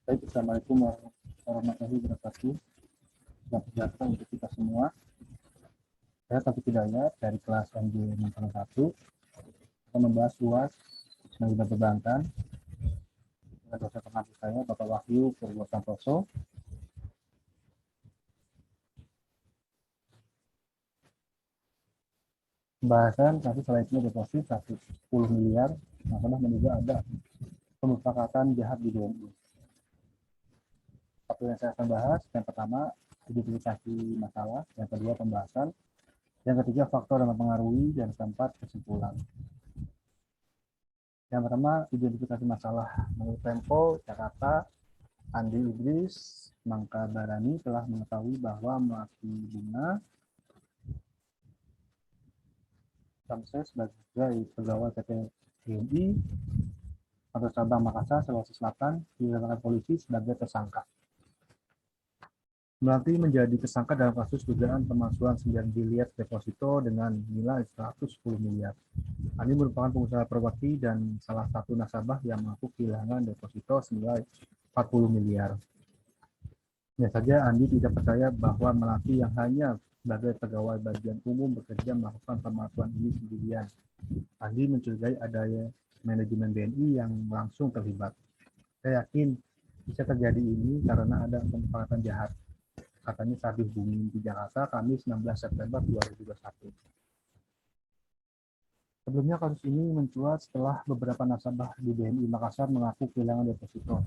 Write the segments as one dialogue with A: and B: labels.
A: Baik, Assalamualaikum warahmatullahi wabarakatuh. Selamat sejahtera untuk kita semua. Saya Taufik Hidayat dari kelas MJ 61 akan membahas luas manajemen perbankan dengan dosen pengampu saya, Bapak Wahyu Purwosantoso. Pembahasan kasus selanjutnya deposit 110 miliar, nasabah menduga ada pemufakatan jahat di BNI. Apa yang saya akan bahas, yang pertama, identifikasi masalah, yang kedua, pembahasan, yang ketiga, faktor yang mempengaruhi, dan keempat, kesimpulan. Yang pertama, identifikasi masalah. Menurut Tempo, Jakarta, Andi Idris Mangkabarani telah mengetahui bahwa Melati Bunga Samses sebagai pegawai PT BNI atau cabang Makassar, Sulawesi Selatan ditetapkan polisi sebagai tersangka. Melati menjadi tersangka dalam kasus dugaan pemalsuan 9 biliar deposito dengan nilai 110 miliar. Andi merupakan pengusaha properti dan salah satu nasabah yang mengaku kehilangan deposito senilai 40 miliar. Ya saja Andi tidak percaya bahwa Melati yang hanya sebagai pegawai bagian umum bekerja melakukan pemalsuan ini sendirian. Andi mencurigai adanya manajemen BNI yang langsung terlibat. Saya yakin bisa terjadi ini karena ada pemufakatan jahat, katanya saat dihubungi di Jakarta, Kamis 16 September 2021. Sebelumnya kasus ini mencuat setelah beberapa nasabah di BNI Makassar mengaku kehilangan deposito.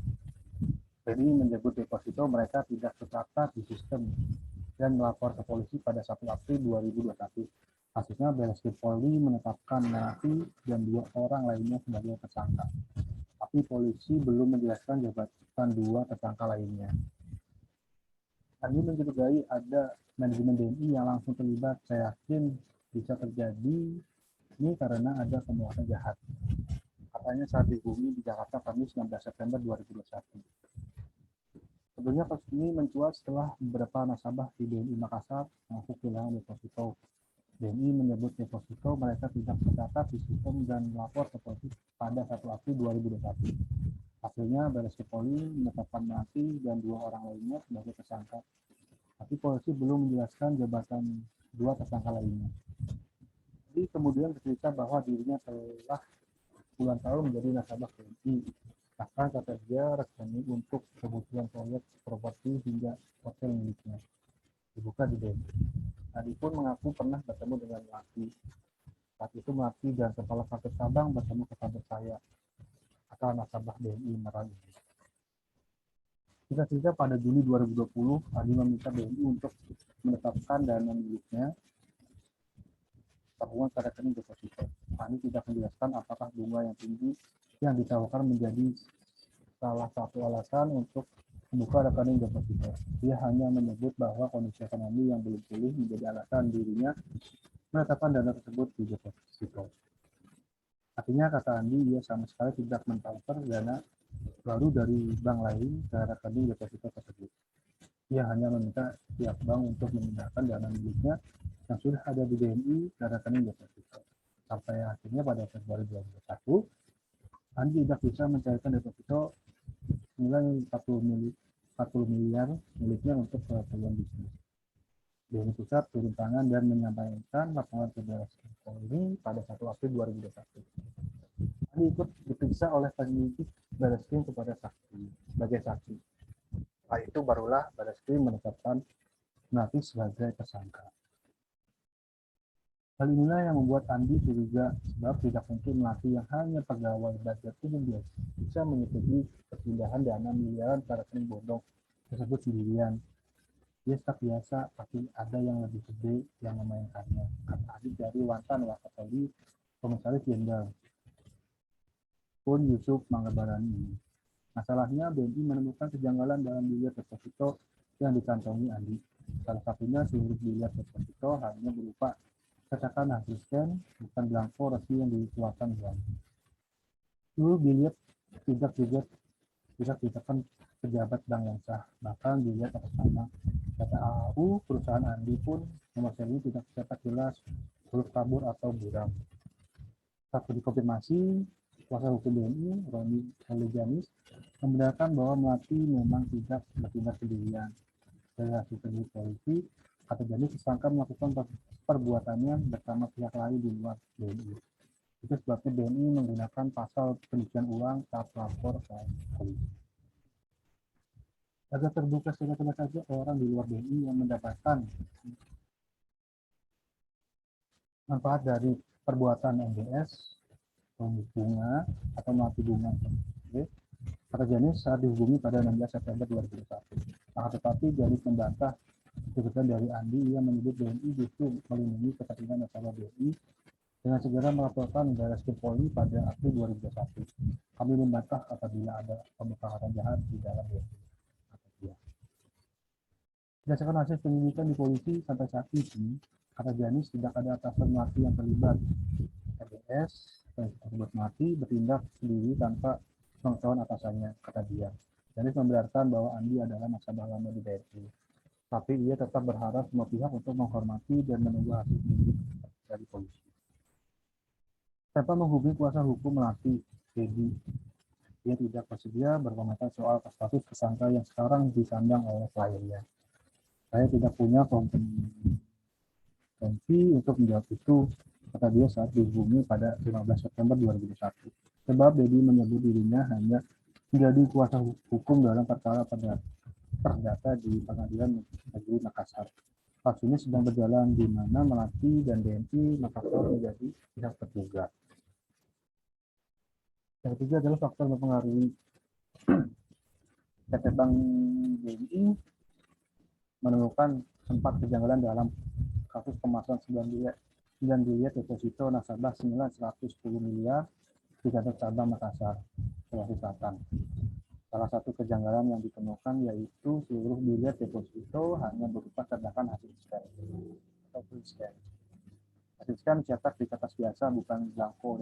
A: BNI menyebut deposito mereka tidak tercatat di sistem dan melapor ke polisi pada 1 April 2021. Kasusnya Barreskrim Polri menetapkan Melati dan 2 orang lainnya sebagai tersangka. Tapi polisi belum menjelaskan jabatan 2 tersangka lainnya. Andi mencurigai ada manajemen BNI yang langsung terlibat. Saya yakin bisa terjadi ini karena ada pembuatan jahat. Katanya saat dihubungi di Jakarta Kamis 19 September 2021. Sebelumnya kasus ini mencuat setelah beberapa nasabah di BNI Makassar mengaku kehilangan deposito. BNI menyebut deposito mereka tidak tercatat di sistem dan melapor ke polisi pada 1 April 2021. Hasilnya Barreskrim Polri menetapkan Melati dan 2 orang lainnya sebagai tersangka. Tapi polisi belum menjelaskan jabatan 2 tersangka lainnya. Jadi kemudian bercerita bahwa dirinya telah puluhan tahun menjadi nasabah BNI. Bahkan kata dia rekening untuk kebutuhan proyek properti hingga hotel miliknya dibuka di BNI. Adi pun mengaku pernah bertemu dengan Melati. Saat itu Melati dan kepala kantor cabang bertemu ke kantor saya, kata nasabah BNI Merak ini. Singkat pada Juli 2020, Adi meminta BNI untuk menetapkan dana miliknya tabungan pada rekening deposito. Adi tidak menjelaskan apakah bunga yang tinggi yang ditawarkan menjadi salah satu alasan untuk membuka rekening deposito. Dia hanya menyebut bahwa kondisi ekonomi yang belum pulih menjadi alasan dirinya menetapkan dana tersebut di deposito. Artinya, kata Andi, ia sama sekali tidak mentransfer dana baru dari bank lain ke rekening deposito tersebut. Ia hanya meminta pihak bank untuk memindahkan dana miliknya yang sudah ada di BNI ke rekening deposito. Sampai akhirnya pada Februari 2021, Andi tidak bisa mencairkan deposito nilai 40 miliar miliknya untuk keperluan bisnis. BNI Pusat turun tangan dan menyampaikan laporan ke Barreskrim Polri pada 1 April 2021. Andi ikut diperiksa oleh penyidik Barreskrim sebagai saksi. Setelah itu barulah Barreskrim menetapkan Melati sebagai tersangka. Hal inilah yang membuat Andi curiga sebab tidak mungkin Melati yang hanya pegawai bagian umum bisa mengikuti perpindahan dana miliaran ke rekening bodong tersebut sendirian. Dia tak biasa, tapi ada yang lebih gede yang memainkannya, kata Andi dari mantan Wakapolri Komisaris Jenderal Pun Yusuf Manggabarani ini. Masalahnya BNI menemukan kejanggalan dalam biliar deposito yang dikantongi Andi. Salah satunya seluruh biliar deposito hanya berupa cetakan hasil scan, bukan belangko resmi yang dikeluarkan bank. Seluruh biliar tidak ditekan pejabat bank yang sah, bahkan biliar atas nama data AAU perusahaan Andi pun nomor seri tidak tercatat jelas huruf tabur atau buram. Saat dikonfirmasi, Kuasa hukum BNI, Roni Heliganis, membenarkan bahwa Melati memang tidak bertindak sendirian. Dari hasil penyelidik polisi, kata Janis tersangka melakukan perbuatannya bersama pihak lain di luar BNI. Itu sebabnya BNI menggunakan pasal pencucian uang saat lapor ke polisi. Agar terbuka siapa saja orang di luar BNI yang mendapatkan manfaat dari perbuatan MBS, bunga atau mati bunga. Kata Janis saat dihubungi pada 16 September 2021. Akan tetapi Janis membantah tuntutan dari Andi yang menyebut BNI justru melindungi kepentingan nasabah BNI dengan segera melaporkan Barreskrim Polri pada April 2021. Kami membantah apabila ada pemufakatan jahat di dalam BNI. Berdasarkan hasil penyelidikan di polisi sampai saat ini, kata Janis tidak ada atasan Melati yang terlibat. MBS yang tersebut mati bertindak sendiri tanpa pengetahuan atasannya, kata dia. Janis membenarkan bahwa Andi adalah nasabah lama di BNI, tapi ia tetap berharap semua pihak untuk menghormati dan menunggu hasil penyelidikan dari polisi. Tanpa menghubungi kuasa hukum Melati, Dedi, dia tidak bersedia berkomentar soal status tersangka yang sekarang disandang oleh kliennya. Saya tidak punya kompetensi untuk menjawab itu, kata dia saat dihubungi pada 15 September 2021. Sebab Dedi menyebut dirinya hanya menjadi kuasa hukum dalam perkara perdata di Pengadilan Negeri Makassar. Kasus ini sedang berjalan di mana Melati dan BNI Makassar menjadi pihak tergugat. Yang ketiga adalah faktor mempengaruhi PT Bank BNI menemukan 4 kejanggalan dalam kasus pemalsuan 9 miliar deposito nasabah senilai 110 miliar di kantor cabang Makassar, Sulawesi Selatan. Salah satu kejanggalan yang ditemukan yaitu seluruh miliar deposito hanya berupa cetakan hasil scan atau full scan. Hasil scan cetak di kertas biasa, bukan blanko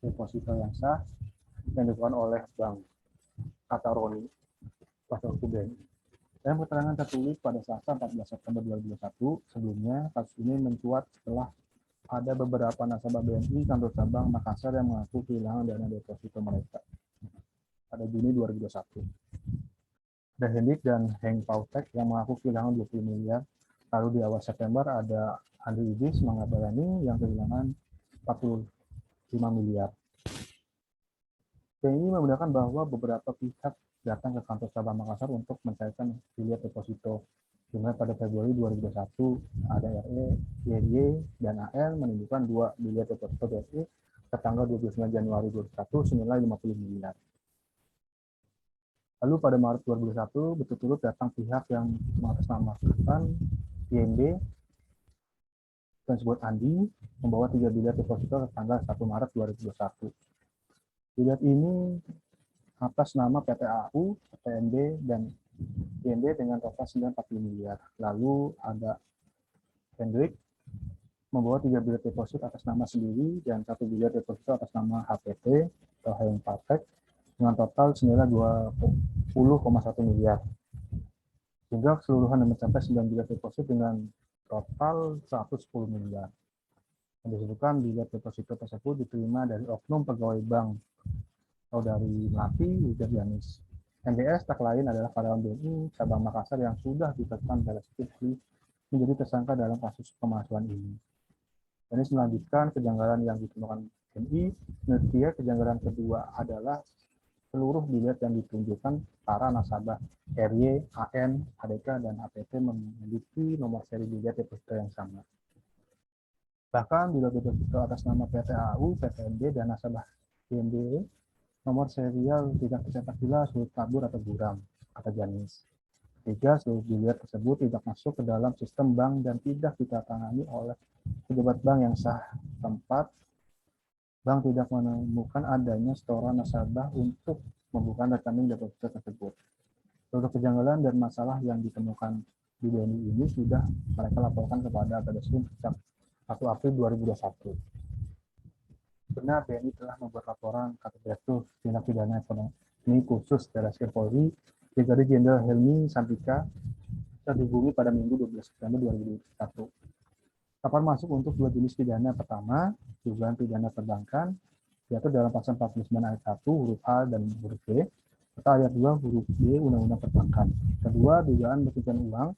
A: deposito yang sah yang dilakukan oleh bank, kata Roni, kuasa hukum BNI. Dalam keterangan tertulis pada Selasa 14 September 2021, sebelumnya kasus ini mencuat setelah ada beberapa nasabah BNI kantor cabang Makassar yang mengaku kehilangan dana deposito mereka pada Juni 2021. Ada Hendik dan Heng Pautek yang mengaku kehilangan 20 miliar. Lalu di awal September ada Andri Idris Mangabalani yang kehilangan 45 miliar. BNI membenarkan bahwa beberapa pihak datang ke kantor cabang Makassar untuk mencairkan miliar deposito. Di mana pada Februari 2021 ada RE, YY, dan AL menunjukkan 2 miliar deposito BNI ke tanggal 29 Januari 2021 senilai 50 miliar. Lalu pada Maret 2021 berturut-turut datang pihak yang mengatasnamakan IMB dan disebut Andi membawa 3 miliar deposito ke tanggal 1 Maret 2021. Miliar ini atas nama PT AU, PTNB, dan INB dengan total 940 miliar. Lalu ada Hendrik membawa 3 miliar deposit atas nama sendiri dan 1 miliar deposit atas nama HPT atau Heng Patek dengan total senilai 20,1 miliar. Sehingga keseluruhan mencapai 9 miliar deposit dengan total 110 miliar. Yang disebutkan miliar deposito tersebut diterima dari oknum pegawai bank atau dari Melati, Wijar Janis. MBS tak lain adalah karyawan BNI cabang Makassar yang sudah ditetapkan Barreskrim menjadi tersangka dalam kasus pemalsuan ini. Janis melanjutkan kejanggalan yang ditemukan BNI. Menurut dia, kejanggalan kedua adalah seluruh bilet yang ditunjukkan para nasabah RY, AN, HDK, dan APT memiliki nomor seri bilet deposito yang sama. Bahkan bilet deposito atas nama PT AU, PTNB, dan nasabah INB nomor serial tidak tercetak jelas, sulit kabur atau buram, kata Janis. Ketiga, seluruh bilet tersebut tidak masuk ke dalam sistem bank dan tidak ditandatangani oleh pejabat bank yang sah. Keempat, bank tidak menemukan adanya setoran nasabah untuk membuka rekening deposito tersebut. Seluruh kejanggalan dan masalah yang ditemukan di BNI ini sudah mereka laporkan kepada Barreskrim sejak 1 April 2021. Benar, BNI telah membuat laporan kata Direktur Tindak Pidana Ekonomi Khusus Barreskrim Polri, Brigadir Jenderal Helmi Santika, saat dihubungi pada Minggu 12 September 2021. Laporan masuk untuk 2 jenis pidana. Pertama, dugaan pidana perbankan, diatur dalam pasal 49 ayat 1 huruf A dan huruf B, serta ayat 2 huruf B Undang-Undang Perbankan. Kedua, dugaan pencucian uang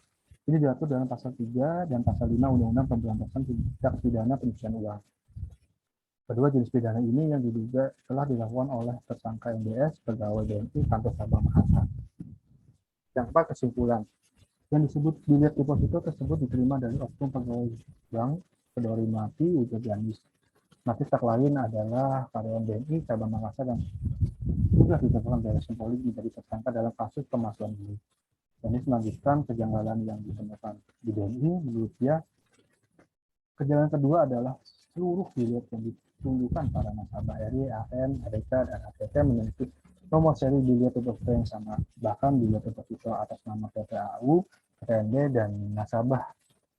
A: ini diatur dalam pasal 3 dan pasal 5 Undang-Undang Pemberantasan Tindak Pidana Pencucian Uang. Kedua jenis pidana ini yang diduga telah dilakukan oleh tersangka MBS, pegawai BNI, kantor cabang Makassar. Yang keempat, kesimpulan. Yang disebut biliar deposito tersebut diterima dari oknum pegawai bank Pedori Mati Ujagianis. Motif tak lain adalah karyawan BNI cabang Makassar yang sudah ditetapkan Baris Polri menjadi tersangka dalam kasus pemalsuan ini. Ini melanjutkan kejanggalan yang ditemukan di BNI. Menurut dia, kejanggalan kedua adalah seluruh biliar yang ditunjukkan para nasabah RI, AN, RK, dan ATT memiliki nomor seri biliar deposito yang sama. Bahkan biliar deposito atas nama PT AU, PTNB, dan nasabah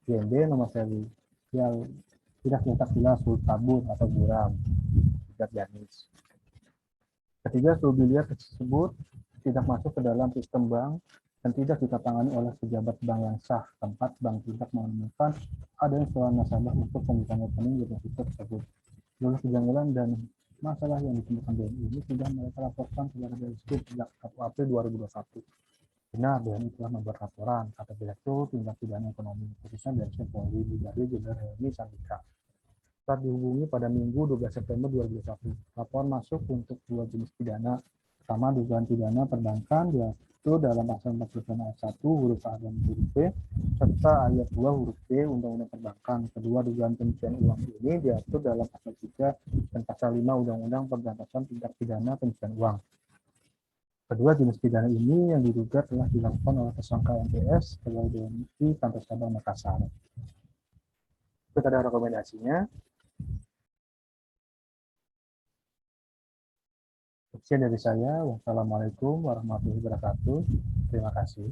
A: BNB nomor seri yang tidak jelas tabur atau buram tidak janis. Ketiga, seluruh biliar tersebut tidak masuk ke dalam sistem bank dan tidak ditatangani oleh pejabat bank yang sah. Keempat, bank tidak menemukan adanya kesalahan nasabah untuk pembukaan rekening deposito tersebut. Seluruh kejanggalan dan masalah yang ditemukan BNI ini sudah mereka laporkan kepada Bawaslu sejak 1 April 2021. Benar, BNI telah membuat laporan kata Direktur Tindak Pidana Ekonomi, khususnya Baris Polri, Brigadir Jenderal Helmi Sandika. Saat dihubungi pada Minggu 12 September 2021, laporan masuk untuk dua jenis pidana. Pertama, dugaan pidana perbankan diatur dalam pasal 49 ayat 1 huruf A dan huruf B, serta ayat 2 huruf B Undang-Undang Perbankan. Kedua, dugaan pencucian uang ini diatur dalam pasal 3 dan pasal 5 Undang-Undang Pemberantasan Tindak Pidana Pencucian Uang. Kedua jenis pidana ini yang diduga telah dilakukan oleh tersangka MPS, pegawai BNI, kantor cabang Makassar. Itu ada rekomendasinya. Sekian dari saya. Wassalamualaikum warahmatullahi wabarakatuh. Terima kasih.